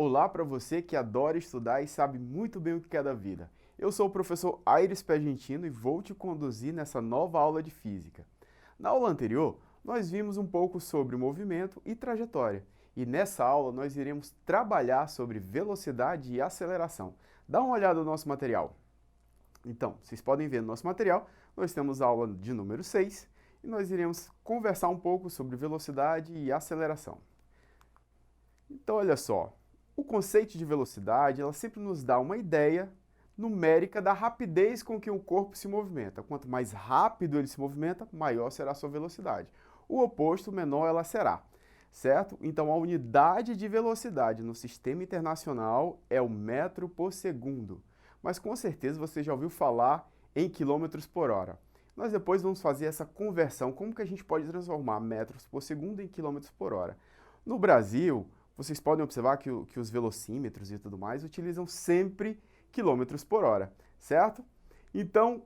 Olá para você que adora estudar e sabe muito bem o que quer da vida. Eu sou o professor Aires Pegentino e vou te conduzir nessa nova aula de física. Na aula anterior, nós vimos um pouco sobre movimento e trajetória. E nessa aula nós iremos trabalhar sobre velocidade e aceleração. Dá uma olhada no nosso material. Então, vocês podem ver no nosso material, nós temos a aula de número 6 e nós iremos conversar um pouco sobre velocidade e aceleração. Então, olha só, o conceito de velocidade, ela sempre nos dá uma ideia numérica da rapidez com que o corpo se movimenta. Quanto mais rápido ele se movimenta, maior será a sua velocidade. O oposto, menor ela será, certo? Então, a unidade de velocidade no sistema internacional é o metro por segundo. Mas com certeza você já ouviu falar em quilômetros por hora. Nós depois vamos fazer essa conversão, como que a gente pode transformar metros por segundo em quilômetros por hora. No Brasil, vocês podem observar que os velocímetros e tudo mais utilizam sempre quilômetros por hora, certo? Então,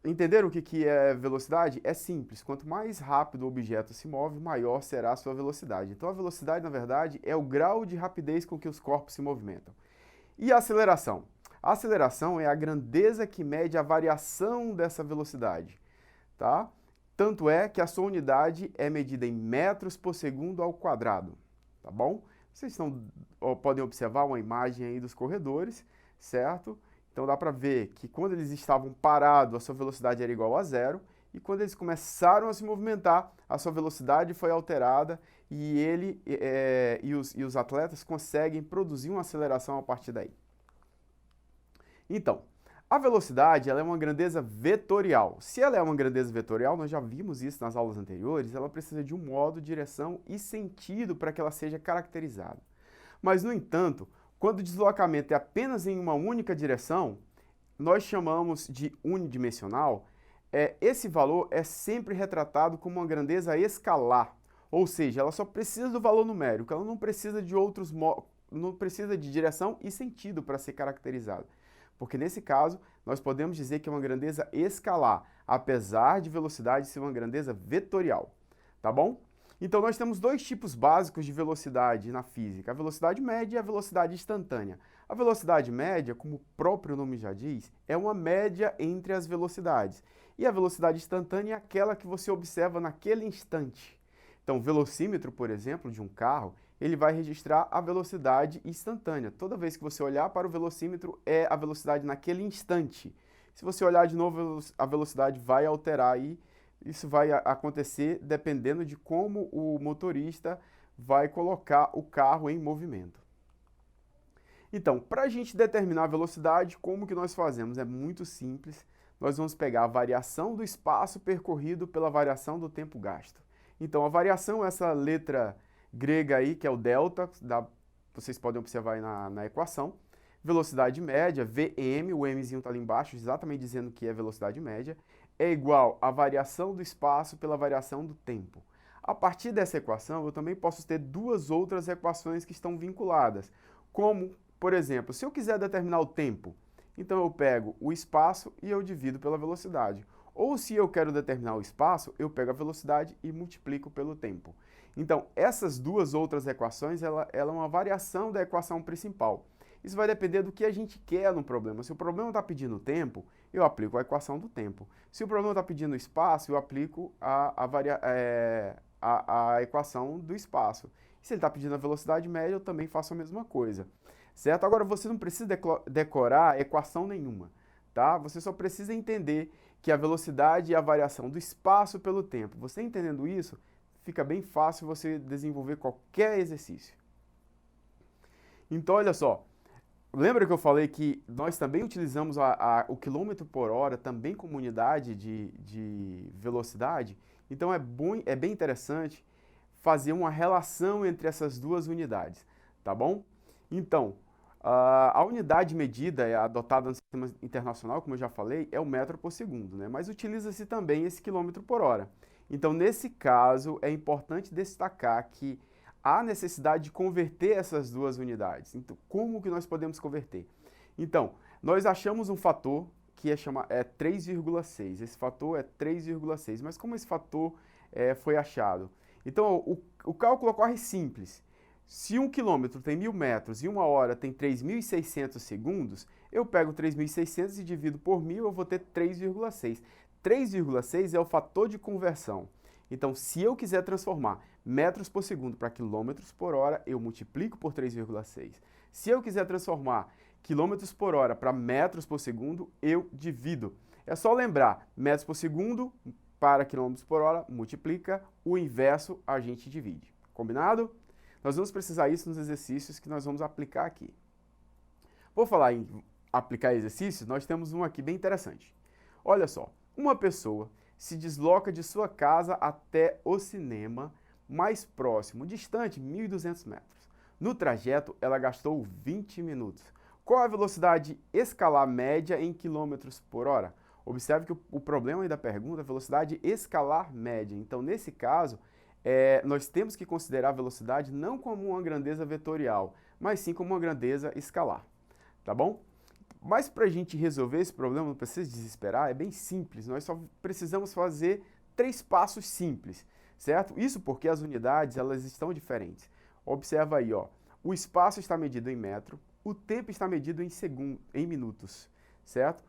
entenderam o que é velocidade? É simples, quanto mais rápido o objeto se move, maior será a sua velocidade. Então, a velocidade, na verdade, é o grau de rapidez com que os corpos se movimentam. E a aceleração? A aceleração é a grandeza que mede a variação dessa velocidade, tá? Tanto é que a sua unidade é medida em metros por segundo ao quadrado, tá bom? Vocês podem observar uma imagem aí dos corredores, certo? Então dá para ver que quando eles estavam parados, a sua velocidade era igual a zero, e quando eles começaram a se movimentar, a sua velocidade foi alterada e os atletas conseguem produzir uma aceleração a partir daí. Então, a velocidade ela é uma grandeza vetorial. Se ela é uma grandeza vetorial, nós já vimos isso nas aulas anteriores, ela precisa de um modo, direção e sentido para que ela seja caracterizada. Mas, no entanto, quando o deslocamento é apenas em uma única direção, nós chamamos de unidimensional, esse valor é sempre retratado como uma grandeza escalar, ou seja, ela só precisa do valor numérico, ela não precisa de não precisa de direção e sentido para ser caracterizada. Porque nesse caso, nós podemos dizer que é uma grandeza escalar, apesar de velocidade ser uma grandeza vetorial, tá bom? Então nós temos dois tipos básicos de velocidade na física, a velocidade média e a velocidade instantânea. A velocidade média, como o próprio nome já diz, é uma média entre as velocidades. E a velocidade instantânea é aquela que você observa naquele instante. Então o velocímetro, por exemplo, de um carro, ele vai registrar a velocidade instantânea. Toda vez que você olhar para o velocímetro, é a velocidade naquele instante. Se você olhar de novo, a velocidade vai alterar e isso vai acontecer dependendo de como o motorista vai colocar o carro em movimento. Então, para a gente determinar a velocidade, como que nós fazemos? É muito simples. Nós vamos pegar a variação do espaço percorrido pela variação do tempo gasto. Então, a variação é essa letra grega aí, que é o delta, vocês podem observar aí na equação. Velocidade média, Vm, o mzinho está ali embaixo, exatamente dizendo que é velocidade média, é igual a variação do espaço pela variação do tempo. A partir dessa equação, eu também posso ter duas outras equações que estão vinculadas, como, por exemplo, se eu quiser determinar o tempo, então eu pego o espaço e eu divido pela velocidade. Ou se eu quero determinar o espaço, eu pego a velocidade e multiplico pelo tempo. Então, essas duas outras equações, ela é uma variação da equação principal. Isso vai depender do que a gente quer no problema. Se o problema está pedindo tempo, eu aplico a equação do tempo. Se o problema está pedindo espaço, eu aplico a equação do espaço. Se ele está pedindo a velocidade média, eu também faço a mesma coisa. Certo? Agora, você não precisa decorar equação nenhuma, tá? Você só precisa entender que a velocidade é a variação do espaço pelo tempo. Você entendendo isso, fica bem fácil você desenvolver qualquer exercício. Então, olha só, lembra que eu falei que nós também utilizamos o quilômetro por hora também como unidade de velocidade? Então, é bem interessante fazer uma relação entre essas duas unidades, tá bom? Então, a unidade medida adotada no sistema internacional, como eu já falei, é o metro por segundo, né? Mas utiliza-se também esse quilômetro por hora. Então, nesse caso, é importante destacar que há necessidade de converter essas duas unidades. Então, como que nós podemos converter? Então, nós achamos um fator que é 3,6. Esse fator é 3,6. Mas como esse fator foi achado? Então, o cálculo ocorre simples. Se 1 quilômetro tem 1.000 metros e 1 hora tem 3.600 segundos, eu pego 3.600 e divido por 1.000, eu vou ter 3,6. 3,6 é o fator de conversão. Então, se eu quiser transformar metros por segundo para quilômetros por hora, eu multiplico por 3,6. Se eu quiser transformar quilômetros por hora para metros por segundo, eu divido. É só lembrar, metros por segundo para quilômetros por hora, multiplica, o inverso a gente divide. Combinado? Nós vamos precisar isso nos exercícios que nós vamos aplicar aqui. Vou falar em aplicar exercícios, nós temos um aqui bem interessante. Olha só, uma pessoa se desloca de sua casa até o cinema mais próximo, distante 1.200 metros. No trajeto, ela gastou 20 minutos. Qual a velocidade escalar média em quilômetros por hora? Observe que o problema aí da pergunta é velocidade escalar média. Então, nesse caso, nós temos que considerar a velocidade não como uma grandeza vetorial, mas sim como uma grandeza escalar. Tá bom? Mas para a gente resolver esse problema, não precisa desesperar, é bem simples. Nós só precisamos fazer 3 passos simples, certo? Isso porque as unidades elas estão diferentes. Observa aí, ó. O espaço está medido em metro, o tempo está medido em minutos, certo?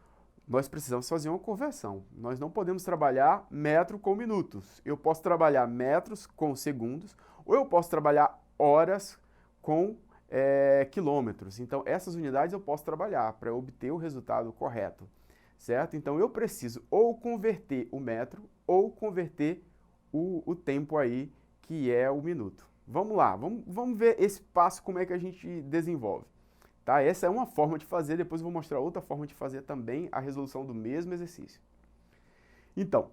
Nós precisamos fazer uma conversão. Nós não podemos trabalhar metro com minutos. Eu posso trabalhar metros com segundos, ou eu posso trabalhar horas com quilômetros. Então, essas unidades eu posso trabalhar para obter o resultado correto, certo? Então, eu preciso ou converter o metro ou converter o tempo aí, que é o minuto. Vamos lá, vamos ver esse passo, como é que a gente desenvolve. Tá? Essa é uma forma de fazer, depois eu vou mostrar outra forma de fazer também a resolução do mesmo exercício. Então,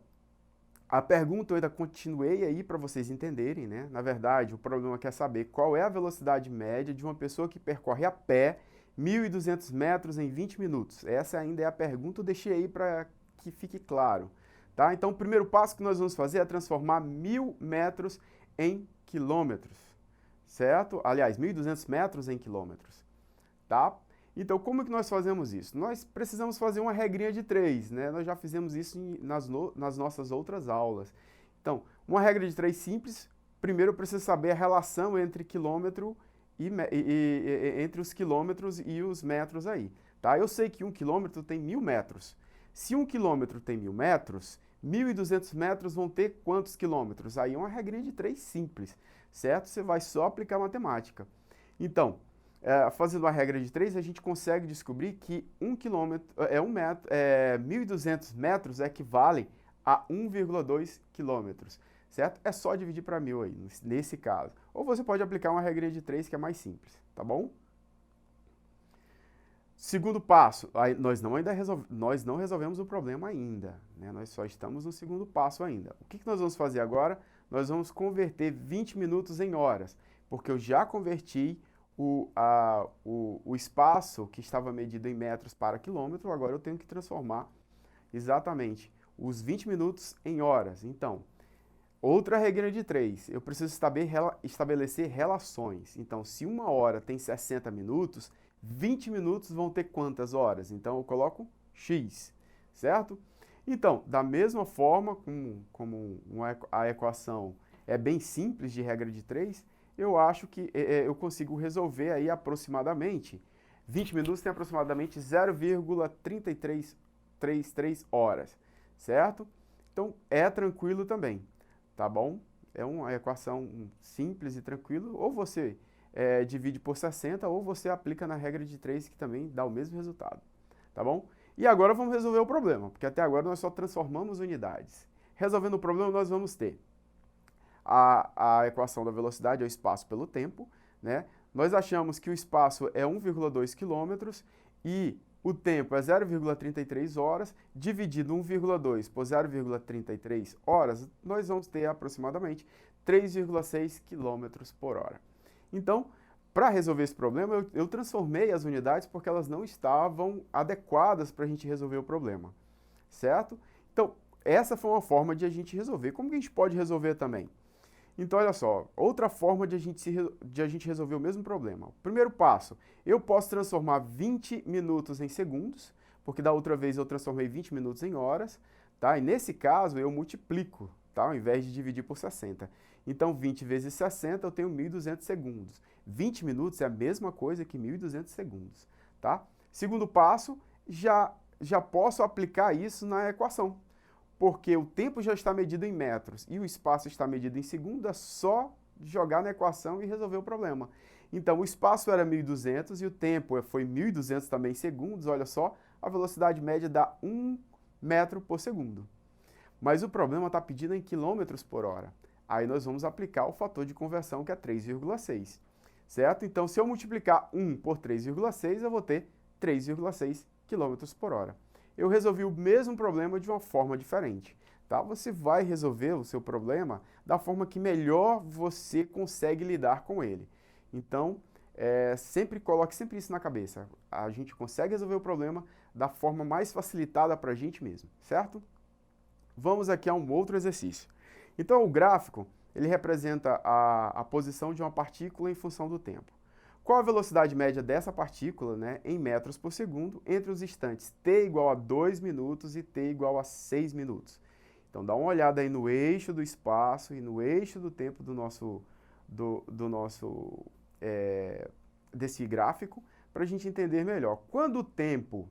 a pergunta eu ainda continuei aí para vocês entenderem, né? Na verdade, o problema quer saber qual é a velocidade média de uma pessoa que percorre a pé 1.200 metros em 20 minutos. Essa ainda é a pergunta, eu deixei aí para que fique claro. Tá? Então, o primeiro passo que nós vamos fazer é transformar 1.000 metros em quilômetros, certo? Aliás, 1.200 metros em quilômetros, tá? Então, como que nós fazemos isso? Nós precisamos fazer uma regrinha de 3, né? Nós já fizemos isso nas nossas outras aulas. Então, uma regra de 3 simples. Primeiro, eu preciso saber a relação entre quilômetro entre os quilômetros e os metros aí, tá? Eu sei que 1 quilômetro tem 1.000 metros. Se 1 quilômetro tem 1.000 metros, 1.200 metros vão ter quantos quilômetros? Aí é uma regrinha de 3 simples, certo? Você vai só aplicar matemática. Então, fazendo a regra de 3, a gente consegue descobrir que 1 quilômetro, 1.200 metros equivalem a 1,2 quilômetros, certo? É só dividir para 1.000 aí, nesse caso. Ou você pode aplicar uma regra de 3, que é mais simples, tá bom? Segundo passo, nós não resolvemos o problema ainda, né? Nós só estamos no segundo passo ainda. O que nós vamos fazer agora? Nós vamos converter 20 minutos em horas, porque eu já converti o espaço que estava medido em metros para quilômetro, agora eu tenho que transformar exatamente os 20 minutos em horas. Então, outra regra de 3, eu preciso estabelecer relações. Então, se 1 hora tem 60 minutos, 20 minutos vão ter quantas horas? Então, eu coloco X, certo? Então, da mesma forma, como a equação é bem simples de regra de 3, eu acho que eu consigo resolver aí aproximadamente, 20 minutos tem aproximadamente 0,3333 horas, certo? Então, é tranquilo também, tá bom? É uma equação simples e tranquila, ou você divide por 60, ou você aplica na regra de 3, que também dá o mesmo resultado, tá bom? E agora vamos resolver o problema, porque até agora nós só transformamos unidades. Resolvendo o problema, nós vamos ter a equação da velocidade, é o espaço pelo tempo, né? Nós achamos que o espaço é 1,2 km e o tempo é 0,33 horas, dividido 1,2 por 0,33 horas, nós vamos ter aproximadamente 3,6 km por hora. Então, para resolver esse problema, eu transformei as unidades porque elas não estavam adequadas para a gente resolver o problema, certo? Então, essa foi uma forma de a gente resolver. Como que a gente pode resolver também? Então, olha só, outra forma de a gente resolver o mesmo problema. Primeiro passo, eu posso transformar 20 minutos em segundos, porque da outra vez eu transformei 20 minutos em horas, tá? E nesse caso eu multiplico, tá? Ao invés de dividir por 60. Então, 20 vezes 60, eu tenho 1.200 segundos. 20 minutos é a mesma coisa que 1.200 segundos, tá? Segundo passo, já posso aplicar isso na equação, porque o tempo já está medido em metros e o espaço está medido em segundos, é só jogar na equação e resolver o problema. Então, o espaço era 1.200 e o tempo foi 1.200 também segundos, olha só, a velocidade média dá 1 metro por segundo. Mas o problema está pedindo em quilômetros por hora. Aí nós vamos aplicar o fator de conversão, que é 3,6, certo? Então, se eu multiplicar 1 por 3,6, eu vou ter 3,6 quilômetros por hora. Eu resolvi o mesmo problema de uma forma diferente, tá? Você vai resolver o seu problema da forma que melhor você consegue lidar com ele. Então, coloque sempre isso na cabeça. A gente consegue resolver o problema da forma mais facilitada para a gente mesmo, certo? Vamos aqui a um outro exercício. Então, o gráfico, ele representa a posição de uma partícula em função do tempo. Qual a velocidade média dessa partícula, né, em metros por segundo, entre os instantes t igual a 2 minutos e t igual a 6 minutos? Então, dá uma olhada aí no eixo do espaço e no eixo do tempo desse gráfico, para a gente entender melhor. Quando o tempo,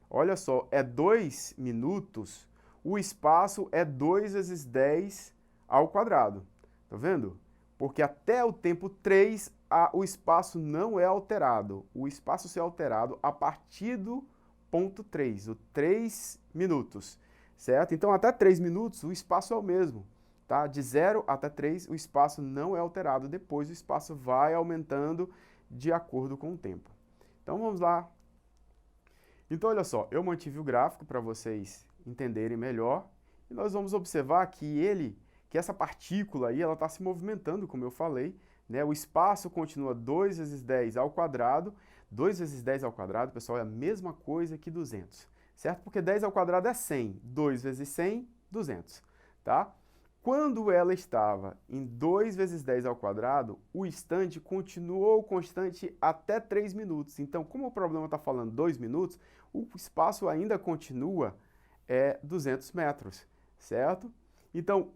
olha só, é 2 minutos, o espaço é 2 vezes 10 ao quadrado. Tá vendo? Porque até o tempo 3, o espaço não é alterado. O espaço será alterado a partir do ponto 3, o 3 minutos, certo? Então, até 3 minutos, o espaço é o mesmo, tá? De 0 até 3, o espaço não é alterado. Depois, o espaço vai aumentando de acordo com o tempo. Então, vamos lá. Então, olha só, eu mantive o gráfico para vocês entenderem melhor. E nós vamos observar que essa partícula aí, ela está se movimentando, como eu falei, né? O espaço continua 2 vezes 10 ao quadrado. 2 vezes 10 ao quadrado, pessoal, é a mesma coisa que 200, certo? Porque 10 ao quadrado é 100. 2 vezes 100, 200, tá? Quando ela estava em 2 vezes 10 ao quadrado, o instante continuou constante até 3 minutos. Então, como o problema está falando 2 minutos, o espaço ainda continua 200 metros, certo? Então,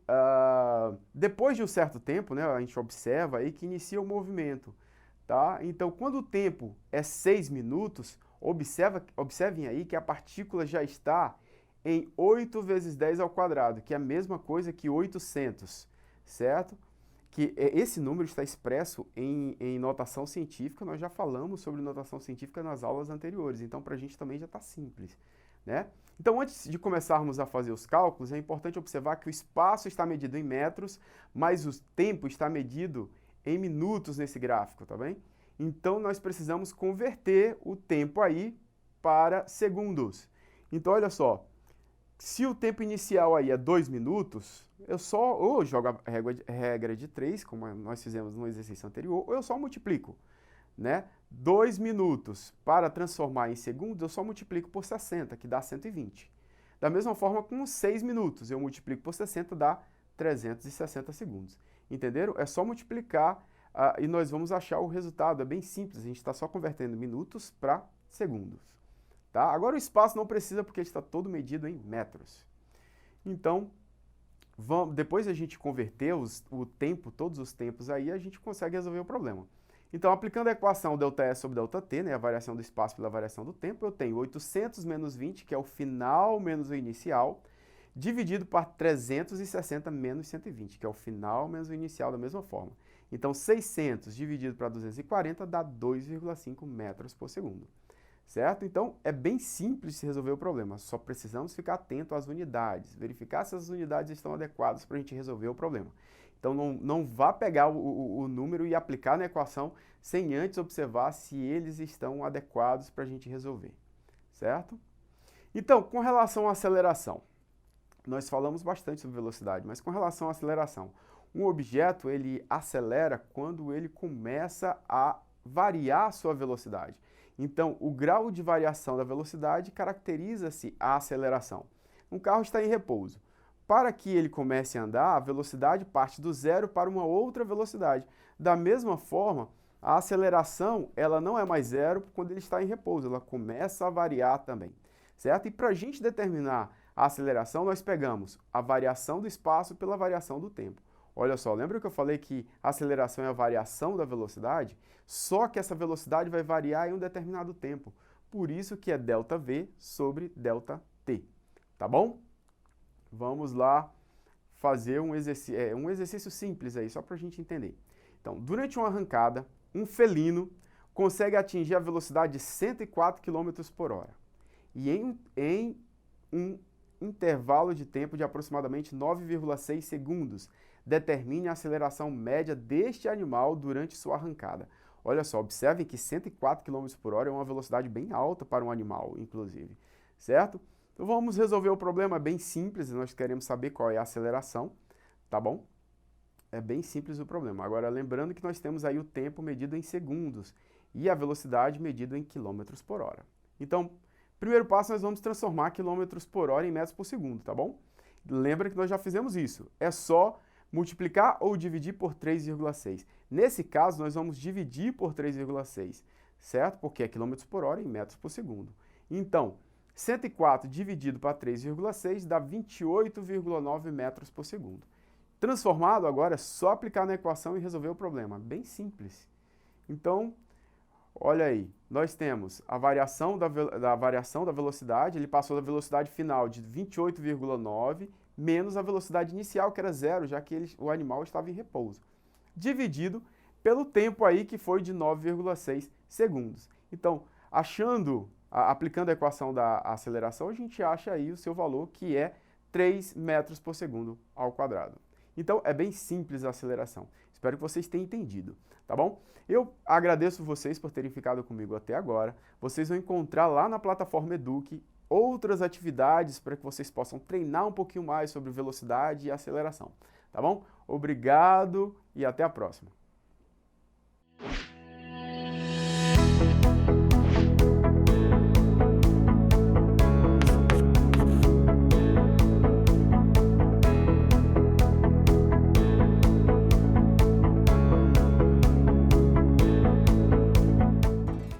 depois de um certo tempo, né, a gente observa aí que inicia o movimento, tá? Então, quando o tempo é 6 minutos, observem aí que a partícula já está em 8 vezes 10 ao quadrado, que é a mesma coisa que 800, certo? Que esse número está expresso em notação científica, nós já falamos sobre notação científica nas aulas anteriores, então para a gente também já está simples, né? Então, antes de começarmos a fazer os cálculos, é importante observar que o espaço está medido em metros, mas o tempo está medido em minutos nesse gráfico, tá bem? Então, nós precisamos converter o tempo aí para segundos. Então, olha só, se o tempo inicial aí é 2 minutos, eu ou jogo a regra de 3, como nós fizemos no exercício anterior, ou eu só multiplico, né? 2 minutos para transformar em segundos, eu só multiplico por 60, que dá 120. Da mesma forma, com 6 minutos, eu multiplico por 60, dá 360 segundos. Entenderam? É só multiplicar e nós vamos achar o resultado. É bem simples, a gente está só convertendo minutos para segundos. Tá? Agora o espaço não precisa porque está todo medido em metros. Então, depois de a gente converter o tempo, todos os tempos aí, a gente consegue resolver o problema. Então, aplicando a equação ΔS sobre ΔT, né, a variação do espaço pela variação do tempo, eu tenho 800 menos 20, que é o final menos o inicial, dividido por 360 menos 120, que é o final menos o inicial da mesma forma. Então, 600 dividido para 240 dá 2,5 metros por segundo. Certo? Então, é bem simples de resolver o problema, só precisamos ficar atento às unidades, verificar se as unidades estão adequadas para a gente resolver o problema. Então, não vá pegar o número e aplicar na equação sem antes observar se eles estão adequados para a gente resolver, certo? Então, com relação à aceleração, nós falamos bastante sobre velocidade, mas com relação à aceleração, um objeto, ele acelera quando ele começa a variar a sua velocidade. Então, o grau de variação da velocidade caracteriza-se a aceleração. Um carro está em repouso. Para que ele comece a andar, a velocidade parte do zero para uma outra velocidade. Da mesma forma, a aceleração ela não é mais zero quando ele está em repouso, ela começa a variar também, certo? E para a gente determinar a aceleração, nós pegamos a variação do espaço pela variação do tempo. Olha só, lembra que eu falei que a aceleração é a variação da velocidade? Só que essa velocidade vai variar em um determinado tempo. Por isso que é ΔV sobre ΔT, tá bom? Vamos lá fazer um exercício simples aí, só para a gente entender. Então, durante uma arrancada, um felino consegue atingir a velocidade de 104 km por hora. E em um intervalo de tempo de aproximadamente 9,6 segundos, determine a aceleração média deste animal durante sua arrancada. Olha só, observem que 104 km por hora é uma velocidade bem alta para um animal, inclusive, certo? Então vamos resolver o problema bem simples, nós queremos saber qual é a aceleração, tá bom? É bem simples o problema. Agora, lembrando que nós temos aí o tempo medido em segundos e a velocidade medida em quilômetros por hora. Então, primeiro passo, nós vamos transformar quilômetros por hora em metros por segundo, tá bom? Lembra que nós já fizemos isso. É só multiplicar ou dividir por 3,6. Nesse caso, nós vamos dividir por 3,6, certo? Porque é quilômetros por hora em metros por segundo. Então, 104 dividido para 3,6 dá 28,9 metros por segundo. Transformado, agora é só aplicar na equação e resolver o problema. Bem simples. Então, olha aí, nós temos a variação da velocidade, ele passou da velocidade final de 28,9 menos a velocidade inicial, que era zero, já que o animal estava em repouso, dividido pelo tempo aí que foi de 9,6 segundos. Então, aplicando a equação da aceleração, a gente acha aí o seu valor, que é 3 metros por segundo ao quadrado. Então, é bem simples a aceleração. Espero que vocês tenham entendido, tá bom? Eu agradeço vocês por terem ficado comigo até agora. Vocês vão encontrar lá na plataforma Eduque outras atividades para que vocês possam treinar um pouquinho mais sobre velocidade e aceleração, tá bom? Obrigado e até a próxima.